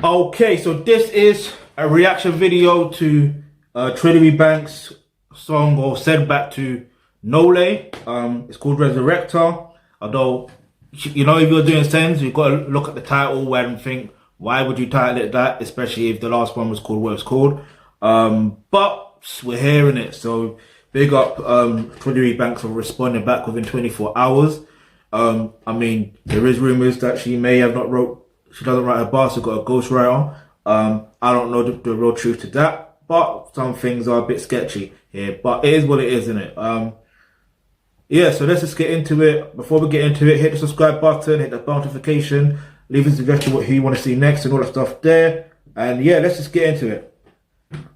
Okay, so this is a reaction video to Trillary Banks' song or send back to Nole. It's called Resurrector. Although, you know, if you're doing sends, you've got to look at the title and think, why would you title it that? Especially if the last one was called what it's called. But we're hearing it, so big up Trillary Banks for responding back within 24 hours. I mean, there is rumors that she may have not she doesn't write her bars, she's got a ghostwriter. I don't know the real truth to that, but some things are a bit sketchy here. But it is what it is, isn't it? Yeah, so let's just get into it. Before we get into it, hit the subscribe button, hit the bell notification, leave a suggestion what you want to see next and all that stuff there. And yeah, let's just get into it.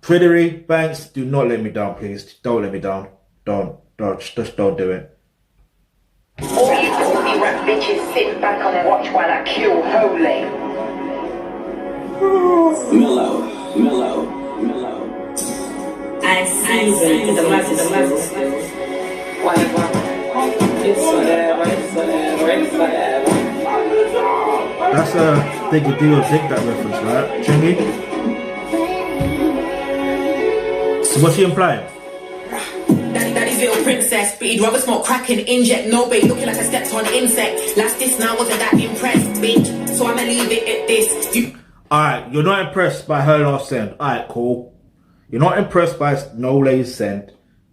Trillary Banks, do not let me down, please. Don't let me down. Just don't do it. All you filthy rap bitches sit back and watch while I kill holy. Mellow. I see to the masses. Whatever. It's whatever. That's a big deal, take that reference, right? Chingy? So what's he implying? Daddy's little princess, but he'd rather smoke crack and inject no bait, looking like I stepped on insect. Last this now wasn't that impressed, bitch. So I'ma leave it at this. Alright, you're not impressed by her last send. Alright, cool. You're not impressed by Nole's send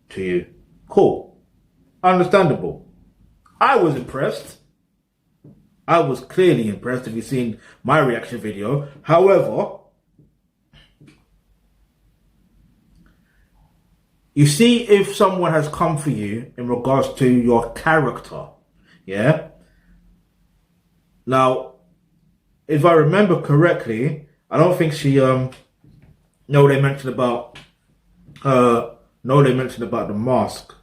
to you. Cool. Understandable. I was impressed. I was clearly impressed if you've seen my reaction video. However, you see, if someone has come for you in regards to your character, yeah? Now, if I remember correctly, I don't think she, they mentioned about the mask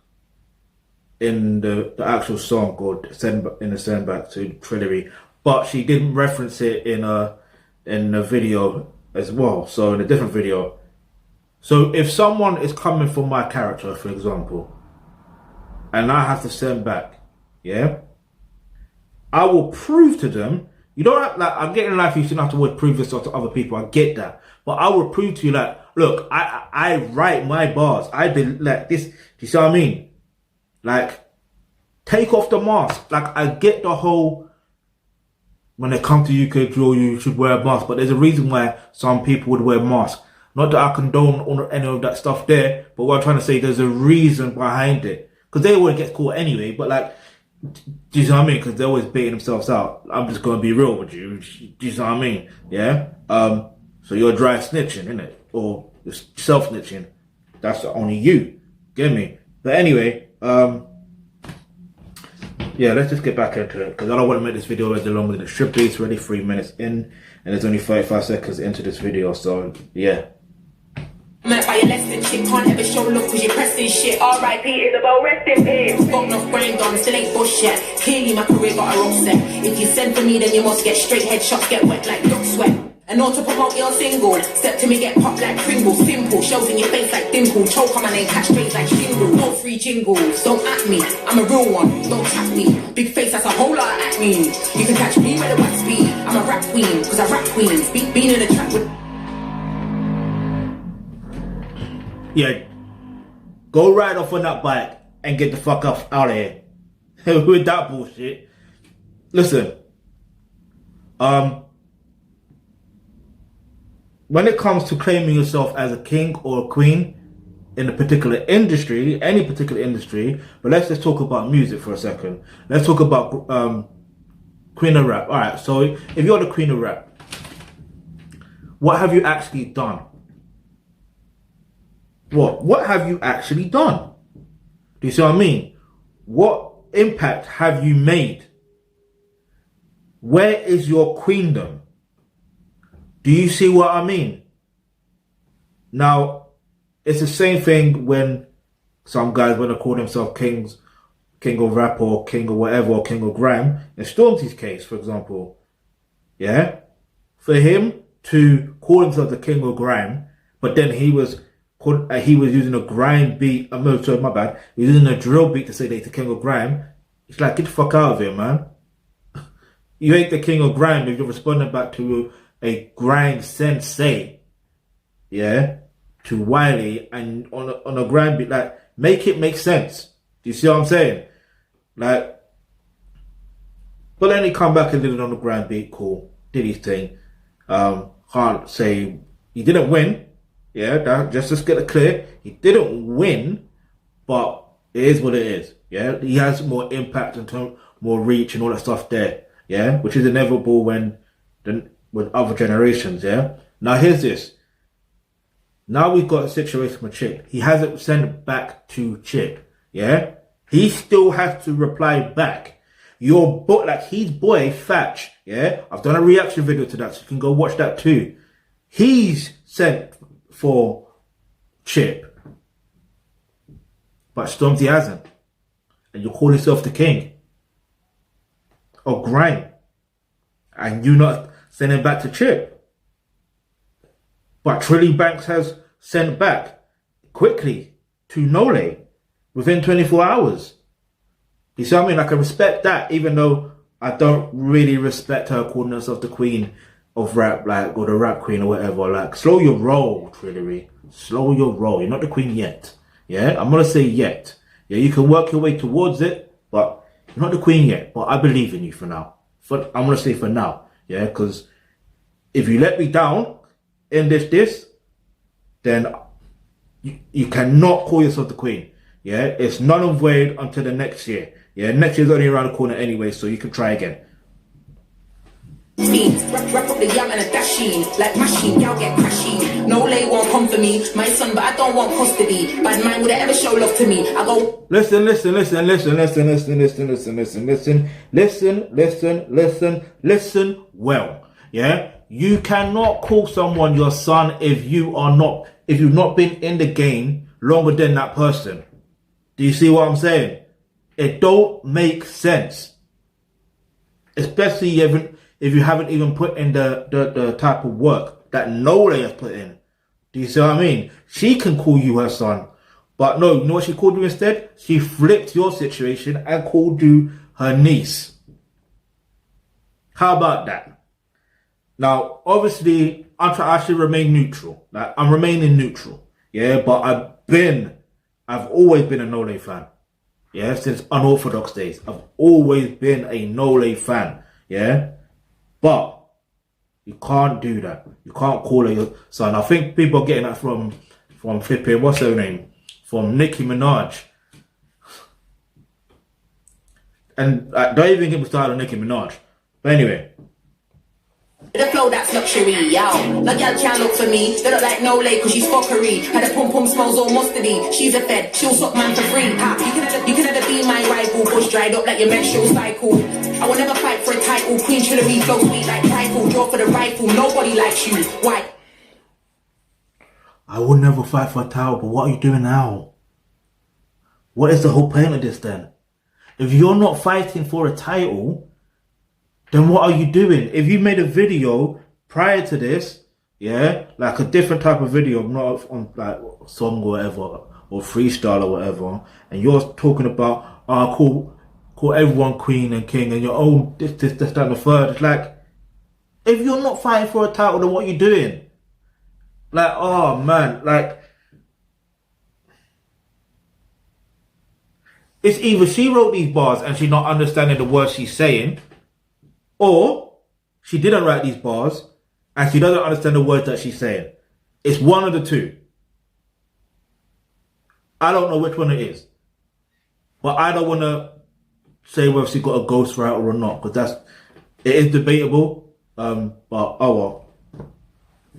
in the actual song called Send Back to Trillary, but she didn't reference it in a video as well, so in a different video. So if someone is coming for my character, for example, and I have to send back, yeah, I will prove to them. You don't have, like, I'm getting in life, you shouldn't have to always prove this to other people. I get that. But I will prove to you, like, look, I write my bars. I did like this. Do you see what I mean? Like, take off the mask. Like, I get the whole, when they come to UK drill, you should wear a mask. But there's a reason why some people would wear masks. Not that I condone any of that stuff there, but what I'm trying to say, there's a reason behind it. Because they always get caught anyway, but like, do you know what I mean? Because they're always baiting themselves out. I'm just going to be real with you. Do you know what I mean? Yeah? So you're dry snitching, innit? Or you're self-snitching. That's only you. Get me? But anyway, yeah, let's just get back into it. Because I don't want to make this video as long as it should be. It's already 3 minutes in. And there's only 35 seconds into this video. So, yeah. Meant by your lesson, shit can't ever show love cause you're pressing shit. R.I.P. Isabel, rest in peace. Fuck enough brain gone, still ain't bush yet. Clearly my career got a wrong set. If you send for me, then you must get straight headshots, get wet like duck sweat. And not to promote your single, step to me, get popped like Pringles. Simple, shells in your face like dimple. Choke on my name, catch straight like shingle. No free jingles, don't at me, I'm a real one, don't chat me. Big face, that's a whole lot at me. You can catch me where the wax be. I'm a rap queen, cause I rap queens. Been in the track with. Yeah, go ride off on that bike and get the fuck out of here with that bullshit. Listen, when it comes to claiming yourself as a king or a queen in a particular industry, any particular industry, but let's just talk about music for a second. Let's talk about queen of rap. All right, so if you're the queen of rap, what have you actually done? What have you actually done? Do you see what I mean? What impact have you made? Where is your queendom? Do you see what I mean? Now, it's the same thing when some guys want to call themselves king of rap or king of whatever, or king of grime. In Stormzy's case, for example, yeah? For him to call himself the king of grime, but then he was using a grime beat. I'm no, sorry, my bad. He was using a drill beat to say that he's the king of grime. It's like, get the fuck out of here, man. You ain't the king of grime if you're responding back to a grind sensei, yeah, to Wiley, and on a grind beat, like, make it make sense. Do you see what I'm saying? Like, but then he come back and did it on the grind beat, cool, did his thing. Can't say he didn't win, yeah, just to get it clear, he didn't win, but it is what it is, yeah. He has more impact and more reach and all that stuff there, yeah, which is inevitable with other generations, yeah. Now here's this. Now we've got a situation with Chip. He hasn't sent it back to Chip, yeah. He still has to reply back. Your book, like his boy Thatch, yeah. I've done a reaction video to that, so you can go watch that too. He's sent for Chip, but Stormzy hasn't, and you call yourself the king of grime, and you not sending back to Chip. But Trilly Banks has sent back quickly to Nole within 24 hours. You see what I mean? I can respect that, even though I don't really respect her calling herself the queen of rap, like, or the rap queen or whatever. Like, slow your roll, Trillary. Slow your roll. You're not the queen yet. Yeah? I'm gonna say yet. Yeah, you can work your way towards it, but you're not the queen yet. But I believe in you for now. I'm gonna say for now. Yeah, because if you let me down in this, then you cannot call yourself the queen. Yeah, it's null and void until the next year. Yeah, next year's only around the corner anyway, so you can try again. Wrap up the yam and a dashing, like machine, y'all get crashing. No lay won't come for me, my son, but I don't want custody. Bad man would ever show love to me. I go. Listen well. Yeah, you cannot call someone your son if you've not been in the game longer than that person. Do you see what I'm saying? It don't make sense. Especially if you haven't even put in the type of work that Nole has put in. Do you see what I mean? She can call you her son. But no, you know what she called you instead? She flipped your situation and called you her niece. How about that? Now, obviously, I should remain neutral. Like, I'm remaining neutral. Yeah, but I've always been a Nole fan. Yeah, since unorthodox days. I've always been a Nole fan. Yeah, but you can't do that. You can't call her your son. I think people are getting that from flipping, what's her name? From Nicki Minaj. And don't even get me started on Nicki Minaj. But anyway. The flow that's luxury, yo. No girl can't look for me. They look like Nole cause she's fuckery. Had a pum pum smells all mustardy. She's a fed, she'll suck man for free. Ha, you can never be my rival. Bush dried up like your menstrual cycle. I will never fight for a title. Queen Trillary flow sweet like trifle. Draw for the rifle. Nobody likes you. Why? I will never fight for a title, but what are you doing now? What is the whole point of this then? If you're not fighting for a title, then what are you doing? If you made a video prior to this, yeah, like a different type of video, not on like song or whatever, or freestyle or whatever, and you're talking about, call everyone queen and king, and your own this, that, and the third. It's like, if you're not fighting for a title, then what are you doing? Like, oh man, like, it's either she wrote these bars and she's not understanding the words she's saying, or she didn't write these bars and she doesn't understand the words that she's saying. It's one of the two. I don't know which one it is. But I don't want to say whether she got a ghostwriter or not, because it is debatable. But oh well.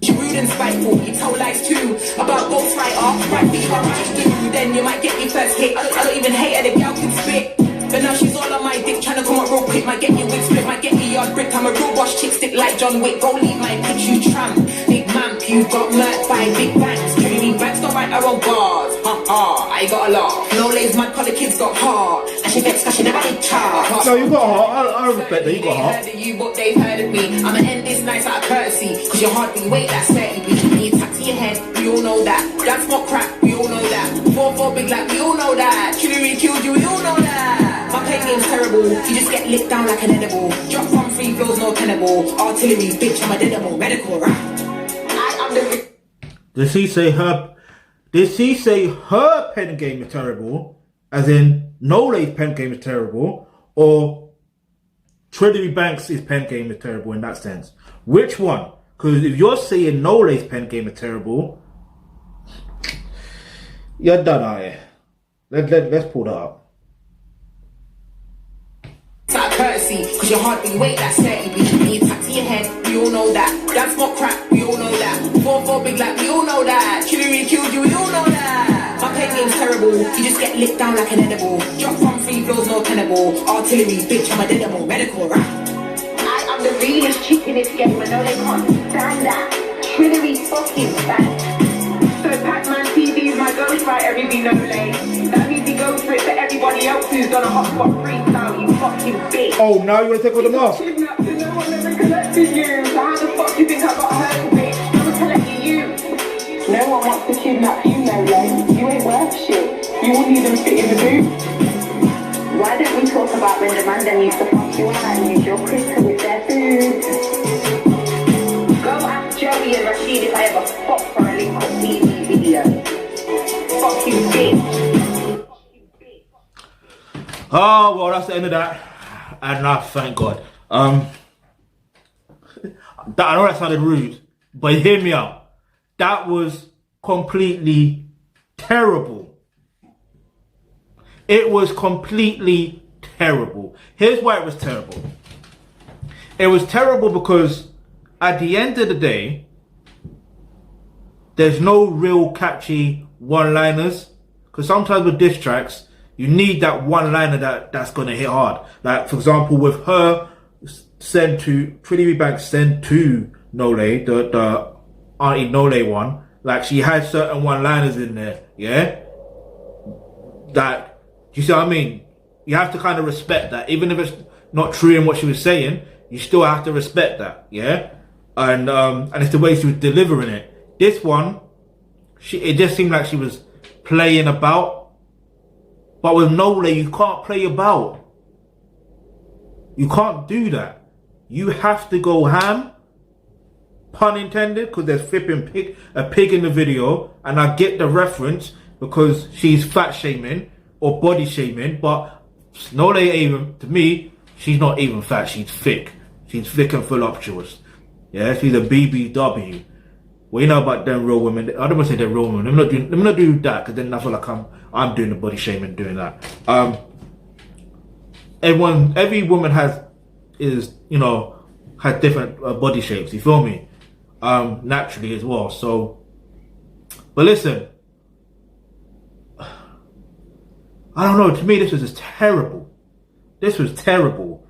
You're rude and spiteful, you tell lies too. About ghostwriter, right feet are right do. Then you might get your first hit. I don't even hate her, the girl can spit. But now she's all on my dick, trying to come up real quick. Might get your wig split, might get your yard brick. I'm a real boss chick, stick like John Wick. Go leave my pitch, you tramp. Big man, you got murked by big banks. Carry banks, don't write her on bars. Ha ha, I got a lot. No lays mad, cause the kids got heart. And she vexed cause she never did charge. No, you got heart, I respect that, you got heart. They've heard of you, but they've heard of me. I'ma end this night out of courtesy. Cause your hardly weight, that's 30 B. You need tap to your head, we all know that. That's not crap, we all know that. 4-4 big like, we all know that. Trillary killed you, we all know that. My play game's terrible. You just get licked down like an edible. Drop from free flows, no tenable. Artillery, bitch, I'm a deadable. Medical, right? I am the... Did she say her pen game is terrible, as in Nole's pen game is terrible, or Trillary Banks' pen game is terrible in that sense? Which one? Because if you're saying Nole's pen game is terrible, you're done out here. Let's pull that up. It's like courtesy, cause your heart be weight like 30 beats. And you tap to your head, we all know that. That's not crap, we all know that. 4-4 big like, we all know that. Trillary killed you, we all know that. My pen game's terrible, you just get licked down like an edible. Drop from free flows, no tenable. Artillery, bitch, I'm a deadable. Medical, right? I am the realest chick in this game, but no, they can't stand that. Trillary's fucking bad. So Pac-Man TV is my ghostwriter, if you know Nole. That means he goes for it for everybody else who's done a hotspot freestyle, you fucking bitch. Oh, now you want to take off the mask? Kidnapped and no one ever collected you. So how the fuck do you think I got hurt, bitch? No one collected you. No one wants to kidnap you, Nole. You ain't worth shit. You wouldn't even fit in the boot. Why don't we talk about when the man then used to fuck you out and use your critter with their food? Go ask Joey and Rashid if I ever fucked for a link up TV video. Fuck you, bitch. Oh, well, that's the end of that. And thank God. I know that sounded rude, but hear me out. That was completely terrible. It was completely terrible. Here's why it was terrible. It was terrible because at the end of the day, there's no real catchy one-liners. Because sometimes with diss tracks, you need that one-liner that's going to hit hard. Like, for example, with her send to, Trillary Banks send to Nole, the Auntie Nole one, like she had certain one-liners in there, yeah? That, you see what I mean? You have to kind of respect that. Even if it's not true in what she was saying, you still have to respect that, yeah? And it's the way she was delivering it. This one, it just seemed like she was playing about. But with Nole, you can't play about. You can't do that. You have to go ham, pun intended, because there's flipping a pig in the video, and I get the reference because she's fat shaming or body shaming, but Nole even, to me, she's not even fat, she's thick. She's thick and voluptuous. Yeah, she's a BBW. Well, you know about them real women. I don't want to say they're real women. Let me not do that, because then I feel like I'm doing the body shaming doing that. Every woman has different body shapes. You feel me? Naturally as well. So, but listen, I don't know. To me, this was just terrible. This was terrible.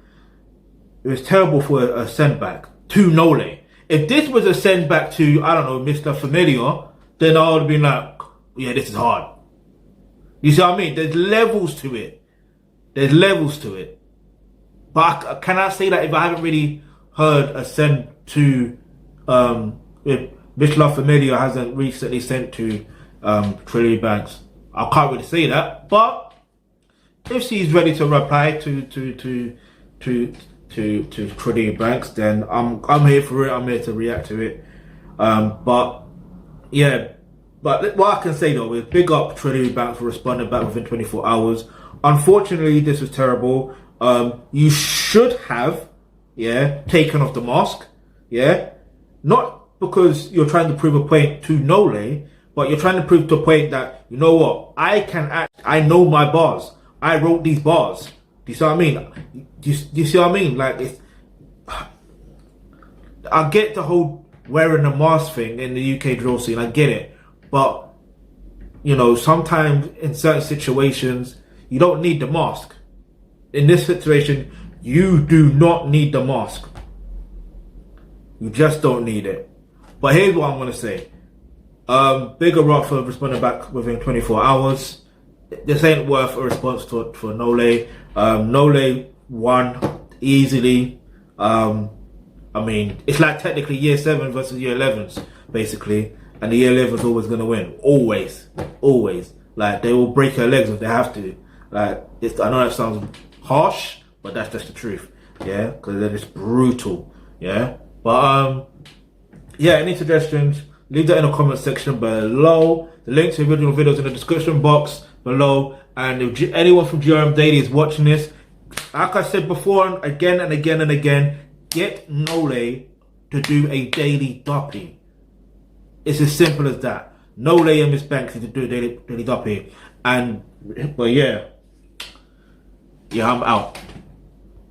It was terrible for a send back to Nole. If this was a send back to, I don't know, Mr. Familiar, then I would have been like, yeah, this is hard. You see what I mean? There's levels to it. There's levels to it. But can I say that if I haven't really heard a send to, if Mr. Familiar hasn't recently sent to Trillary Banks, I can't really say that. But if she's ready to reply to Trillary Banks, then I'm here for it. I'm here to react to it. But what I can say though is big up Trillary Banks for responding back within 24 hours. Unfortunately, this was terrible. You should have, taken off the mask, not because you're trying to prove a point to Nole, but you're trying to prove to a point that, you know what, I know my bars. I wrote these bars. Do you see what I mean? Do you see what I mean? Like, I get the whole wearing a mask thing in the UK drill scene. I get it. But, sometimes in certain situations, you don't need the mask. In this situation, you do not need the mask. You just don't need it. But here's what I'm going to say. Bigger up for responding back within 24 hours. This ain't worth a response for Nole. Nole won easily. It's like technically year 7 versus year 11s, basically. And the year 11's always going to win. Always. Always. Like, they will break her legs if they have to. Like, I know that sounds harsh, but that's just the truth. Yeah, because they're just brutal. Yeah, but yeah, any suggestions, leave that in the comment section below. The link to the original videos in the description box below. And if anyone from GRM Daily is watching this, like I said before, again and again and again, get Nole to do a daily duppy. It's as simple as that. Nole and Miss Banksy to do a daily duppy. But yeah, I'm out.